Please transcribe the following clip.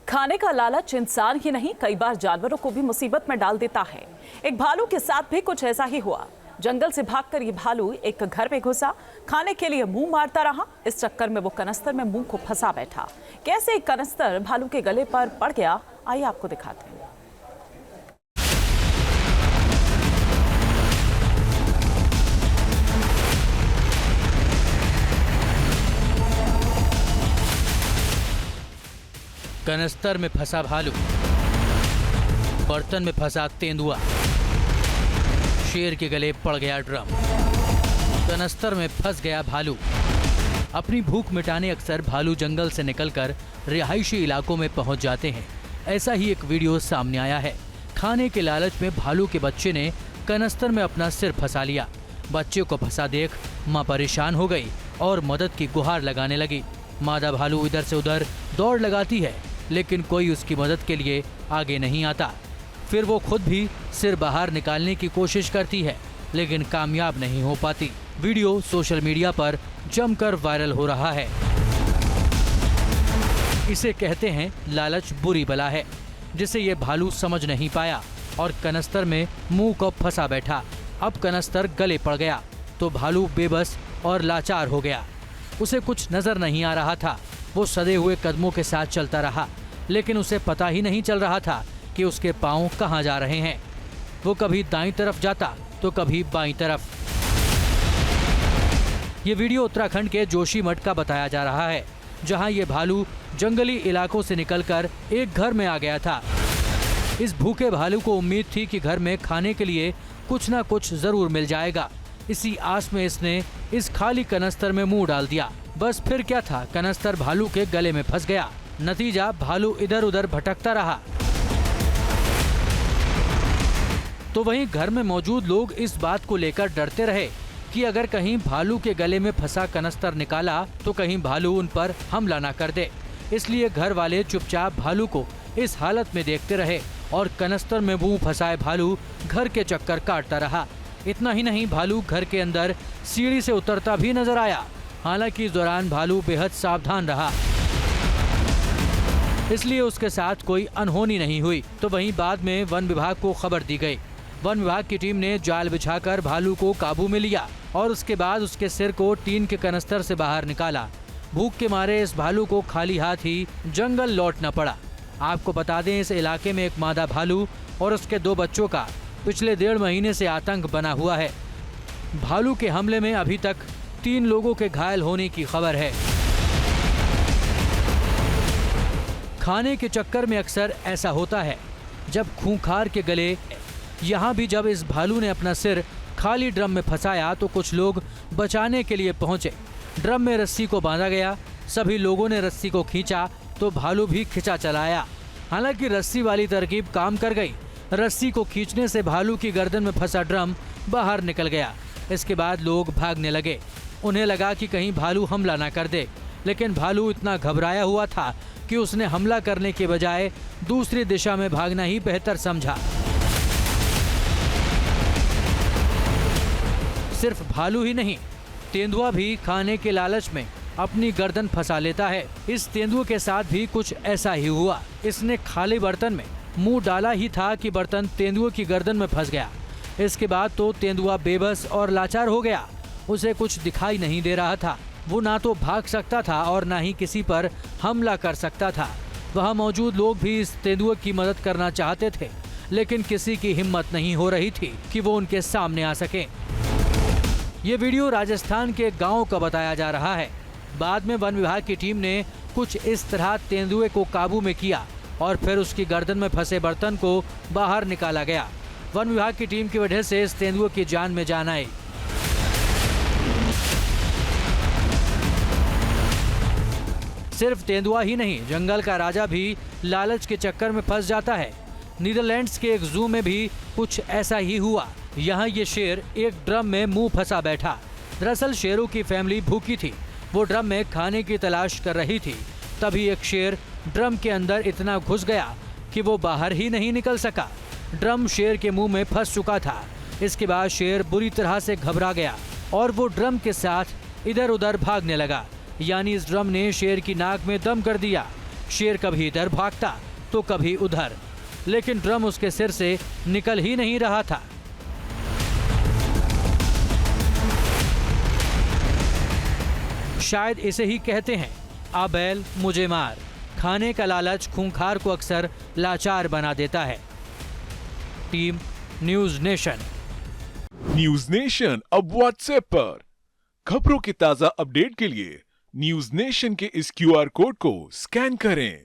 खाने का लालच इंसान ही नहीं, कई बार जानवरों को भी मुसीबत में डाल देता है। एक भालू के साथ भी कुछ ऐसा ही हुआ। जंगल से भागकर ये भालू एक घर में घुसा, खाने के लिए मुंह मारता रहा। इस चक्कर में वो कनस्तर में मुंह को फंसा बैठा। कैसे एक कनस्तर भालू के गले पर पड़ गया, आइए आपको दिखाते हैं। कनस्तर में फंसा भालू, बर्तन में फंसा तेंदुआ, शेर के गले पड़ गया ड्रम। कनस्तर में फंस गया भालू। अपनी भूख मिटाने अक्सर भालू जंगल से निकलकर रिहायशी इलाकों में पहुंच जाते हैं। ऐसा ही एक वीडियो सामने आया है। खाने के लालच में भालू के बच्चे ने कनस्तर में अपना सिर फंसा लिया। बच्चे को फंसा देख मां परेशान हो गई और मदद की गुहार लगाने लगी। मादा भालू इधर से उधर दौड़ लगाती है, लेकिन कोई उसकी मदद के लिए आगे नहीं आता। फिर वो खुद भी सिर बाहर निकालने की कोशिश करती है, लेकिन कामयाब नहीं हो पाती। वीडियो सोशल मीडिया पर जमकर वायरल हो रहा है। इसे कहते हैं लालच बुरी बला है, जिसे ये भालू समझ नहीं पाया और कनस्तर में मुंह को फंसा बैठा। अब कनस्तर गले पड़ गया तो भालू बेबस और लाचार हो गया। उसे कुछ नजर नहीं आ रहा था। वो सधे हुए कदमों के साथ चलता रहा, लेकिन उसे पता ही नहीं चल रहा था कि उसके पांव कहां जा रहे हैं। वो कभी दाईं तरफ जाता तो कभी बाईं तरफ। ये वीडियो उत्तराखंड के जोशीमठ का बताया जा रहा है, जहां ये भालू जंगली इलाकों से निकलकर एक घर में आ गया था। इस भूखे भालू को उम्मीद थी कि घर में खाने के लिए कुछ ना कुछ जरूर मिल जाएगा। इसी आस में इसने इस खाली कनस्तर में मुंह डाल दिया। बस फिर क्या था, कनस्तर भालू के गले में फंस गया। नतीजा, भालू इधर उधर भटकता रहा। तो वहीं घर में मौजूद लोग इस बात को लेकर डरते रहे कि अगर कहीं भालू के गले में फंसा कनस्तर निकाला तो कहीं भालू उन पर हमला न कर दे। इसलिए घर वाले चुपचाप भालू को इस हालत में देखते रहे और कनस्तर में मुंह फंसाए भालू घर के चक्कर काटता रहा। इतना ही नहीं, भालू घर के अंदर सीढ़ी से उतरता भी नजर आया। हालांकि इस दौरान भालू बेहद सावधान रहा, इसलिए उसके साथ कोई अनहोनी नहीं हुई। तो वहीं बाद में वन विभाग को खबर दी गई। वन विभाग की टीम ने जाल बिछाकर भालू को काबू में लिया और उसके बाद उसके सिर को टीन के कनस्तर से बाहर निकाला। भूख के मारे इस भालू को खाली हाथ ही जंगल लौटना पड़ा। आपको बता दें, इस इलाके में एक मादा भालू और उसके 2 बच्चों का पिछले 1.5 महीने से आतंक बना हुआ है। भालू के हमले में अभी तक 3 लोगों के घायल होने की खबर है। खाने के चक्कर में अक्सर ऐसा होता है, जब खूंखार के गले। यहाँ भी जब इस भालू ने अपना सिर खाली ड्रम में फंसाया तो कुछ लोग बचाने के लिए पहुंचे। ड्रम में रस्सी को बांधा गया। सभी लोगों ने रस्सी को खींचा तो भालू भी खिंचा चलाया। हालांकि रस्सी वाली तरकीब काम कर गई। रस्सी को खींचने से भालू की गर्दन में फंसा ड्रम बाहर निकल गया। इसके बाद लोग भागने लगे। उन्हें लगा कि कहीं भालू हमला ना कर दे, लेकिन भालू इतना घबराया हुआ था कि उसने हमला करने के बजाय दूसरी दिशा में भागना ही बेहतर समझा। सिर्फ भालू ही नहीं, तेंदुआ भी खाने के लालच में अपनी गर्दन फंसा लेता है। इस तेंदुए के साथ भी कुछ ऐसा ही हुआ। इसने खाली बर्तन में मुंह डाला ही था कि बर्तन तेंदुए की गर्दन में फंस गया। इसके बाद तो तेंदुआ बेबस और लाचार हो गया। उसे कुछ दिखाई नहीं दे रहा था। वो ना तो भाग सकता था और ना ही किसी पर हमला कर सकता था। वहाँ मौजूद लोग भी इस तेंदुए की मदद करना चाहते थे, लेकिन किसी की हिम्मत नहीं हो रही थी कि वो उनके सामने आ सके। ये वीडियो राजस्थान के गांव का बताया जा रहा है। बाद में वन विभाग की टीम ने कुछ इस तरह तेंदुए को काबू में किया और फिर उसकी गर्दन में फंसे बर्तन को बाहर निकाला गया। वन विभाग की टीम की वजह से इस तेंदुए की जान में जान आई। सिर्फ तेंदुआ ही नहीं, जंगल का राजा भी लालच के चक्कर में फंस जाता है। नीदरलैंड्स के एक जू में भी कुछ ऐसा ही हुआ। यहाँ ये शेर एक ड्रम में मुंह फंसा बैठा। दरअसल शेरों की फैमिली भूखी थी। वो ड्रम में खाने की तलाश कर रही थी। तभी एक शेर ड्रम के अंदर इतना घुस गया कि वो बाहर ही नहीं निकल सका। ड्रम शेर के मुंह में फंस चुका था। इसके बाद शेर बुरी तरह से घबरा गया और वो ड्रम के साथ इधर उधर भागने लगा। यानी इस ड्रम ने शेर की नाक में दम कर दिया। शेर कभी इधर भागता तो कभी उधर, लेकिन ड्रम उसके सिर से निकल ही नहीं रहा था। शायद इसे ही कहते हैं आ बैल मुझे मार। खाने का लालच खूंखार को अक्सर लाचार बना देता है। Team news nation. News nation अब व्हाट्सएप पर खबरों के ताजा अपडेट के लिए न्यूज नेशन के इस QR कोड को स्कैन करें।